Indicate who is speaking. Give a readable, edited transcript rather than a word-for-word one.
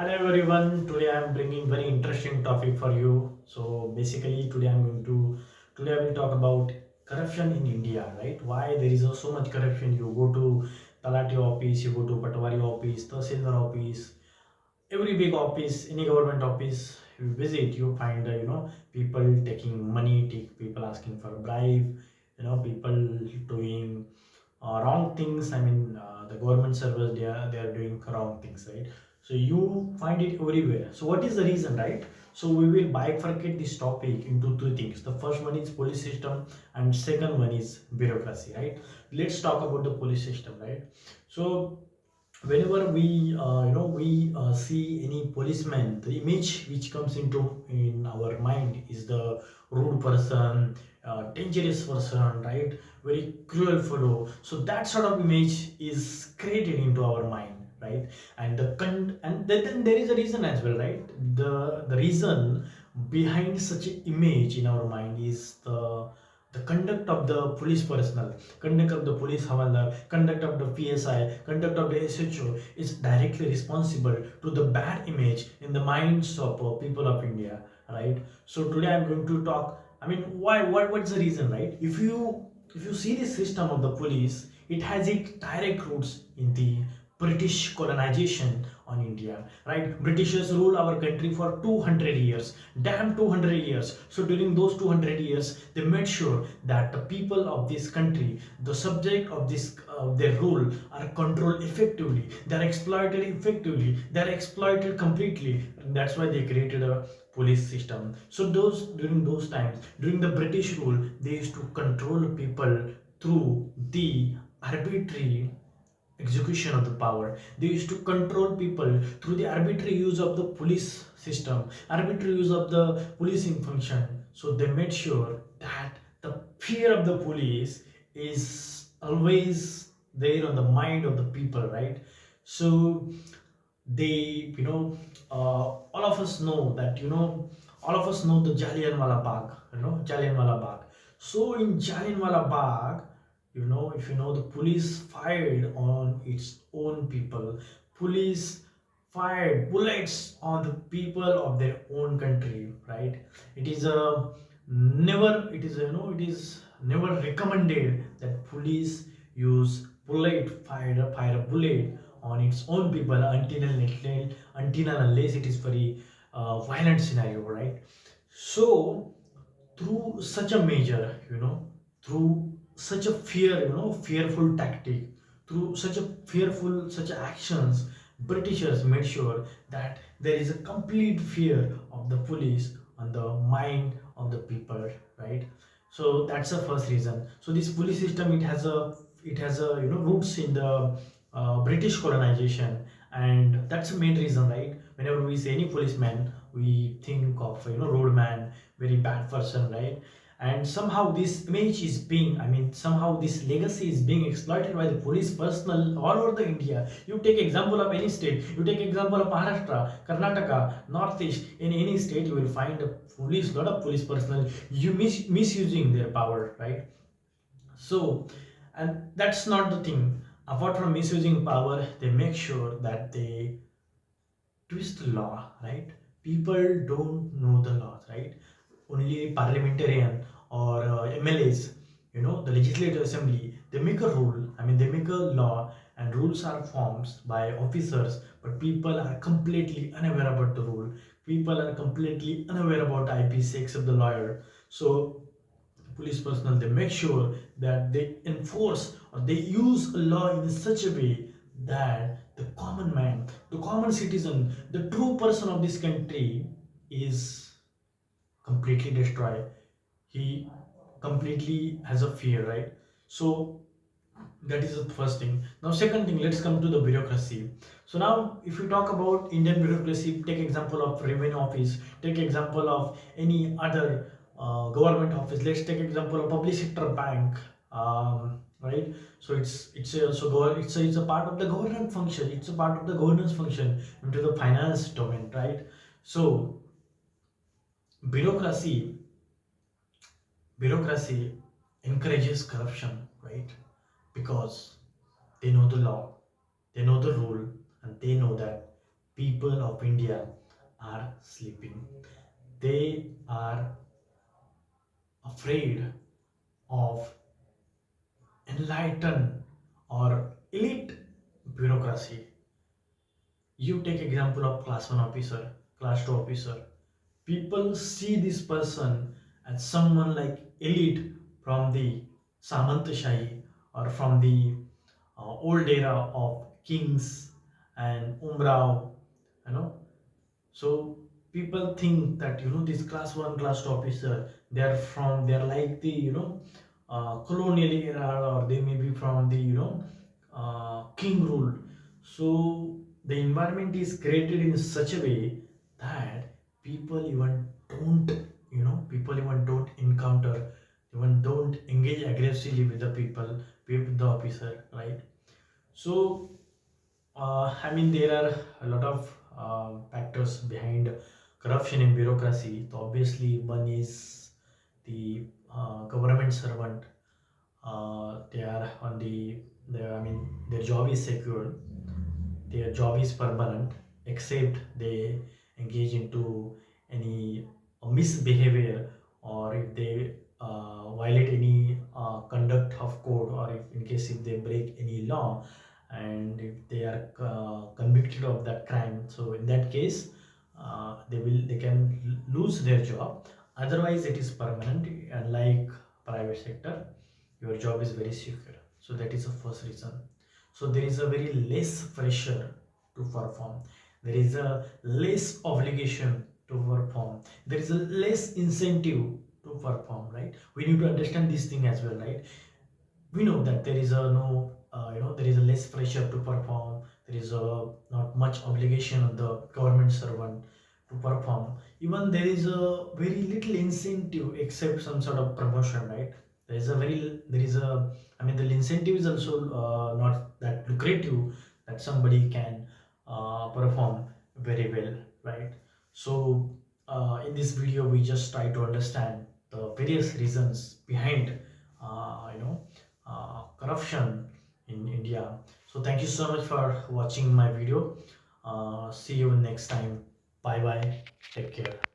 Speaker 1: Hello everyone. Today I am bringing very interesting topic for you. So basically today I will talk about corruption in India, right? Why there is so much corruption. You go to Talati office, you go to Patwari office, Tahsildar office, every big office, any government office you visit, you find people taking money, people asking for a bribe, people doing wrong things. I mean, the government servers, they are doing wrong things, right? So you find it everywhere. So what is the reason, right? So we will bifurcate this topic into two things. The first one is police system, and second one is bureaucracy, right? Let's talk about the police system, right? So whenever we see any policeman, the image which comes into in our mind is the rude person, dangerous person, right? Very cruel fellow. So that sort of image is created into our mind, right? And then there is a reason as well, right? The reason behind such an image in our mind is the conduct of the police personnel, conduct of the police havaldar, conduct of the PSI, conduct of the SHO is directly responsible to the bad image in the minds of people of India, right? So today I'm going to talk. I mean, why? What's the reason, right? If you see the system of the police, it has its direct roots in the British colonization on India, right? Britishers rule our country for 200 years, damn 200 years. So during those 200 years, they made sure that the people of this country, the subject of this their rule, are controlled effectively. They are exploited effectively. They are exploited completely. And that's why they created a police system. So those during those times, during the British rule, they used to control people through the arbitrary execution of the power. They used to control people through the arbitrary use of the police system, arbitrary use of the policing function. So they made sure that the fear of the police is always there on the mind of the people, right? So they, all of us know that, all of us know the Jallianwala Bagh, Jallianwala Bagh. So in Jallianwala Bagh, if you know, the police fired on its own people. Police fired bullets on the people of their own country, right? It is a it is never recommended that police use fire a bullet on its own people until and unless it is very violent scenario, right? So through such a measure, through such a fearful tactic, through such actions, Britishers made sure that there is a complete fear of the police on the mind of the people, right? So that's the first reason. So this police system, it has a roots in the British colonization, and that's the main reason, right? Whenever we say any policeman, we think of roadman, very bad person, right? And somehow this image is being, I mean, somehow this legacy is being exploited by the police personnel all over the India. You take example of any state, you take example of Maharashtra, Karnataka, Northeast, in any state you will find a police, lot of police personnel you misusing their power, right? So, and that's not the thing. Apart from misusing power, they make sure that they twist the law, right? People don't know the laws, right? Only parliamentarian or MLAs, the legislative assembly, they make a rule. I mean, they make a law, and rules are formed by officers, but people are completely unaware about the rule. People are completely unaware about IPC except the lawyer. So police personnel, they make sure that they enforce or they use a law in such a way that the common man, the common citizen, the true person of this country is completely destroyed. He completely has a fear, right? So that is the first thing. Now second thing, let's come to the bureaucracy. So now if you talk about Indian bureaucracy, take example of revenue office, take example of any other government office. Let's take example of public sector bank, right? So it's a part of the governance function, it's a part of the governance function into the finance domain, right? So bureaucracy bureaucracy encourages corruption, right? Because they know the law, they know the rule, and they know that people of India are sleeping. They are afraid of enlightened or elite bureaucracy. You take example of class 1 officer, class 2 officer. People see this person as someone like elite from the Samantashahi or from the old era of kings and Umrao, you know. So people think that this class one, class two officer, they're like the colonial era, or they may be from the king rule. So the environment is created in such a way that people even don't people even don't encounter, even don't engage aggressively with the people, with the officer, right? So I mean, there are a lot of factors behind corruption in bureaucracy. So obviously, one is the government servant. They are on I mean, their job is secure, their job is permanent, except they engage into any misbehavior, or if they violate any conduct of code, or if in case if they break any law, and if they are convicted of that crime, so in that case they can lose their job. Otherwise it is permanent. Unlike private sector, your job is very secure. So that is the first reason. So there is a very less pressure to perform, there is a less obligation to perform, there is a less incentive to perform, right? We need to understand this thing as well, right? We know that there is a no there is a less pressure to perform, there is a not much obligation on the government servant to perform. Even there is a very little incentive except some sort of promotion, right? There is a, I mean, the incentive is also not that lucrative that somebody can perform very well, right? So in this video we just try to understand the various reasons behind corruption in India. So thank you so much for watching my video. See you next time. Bye bye. Take care.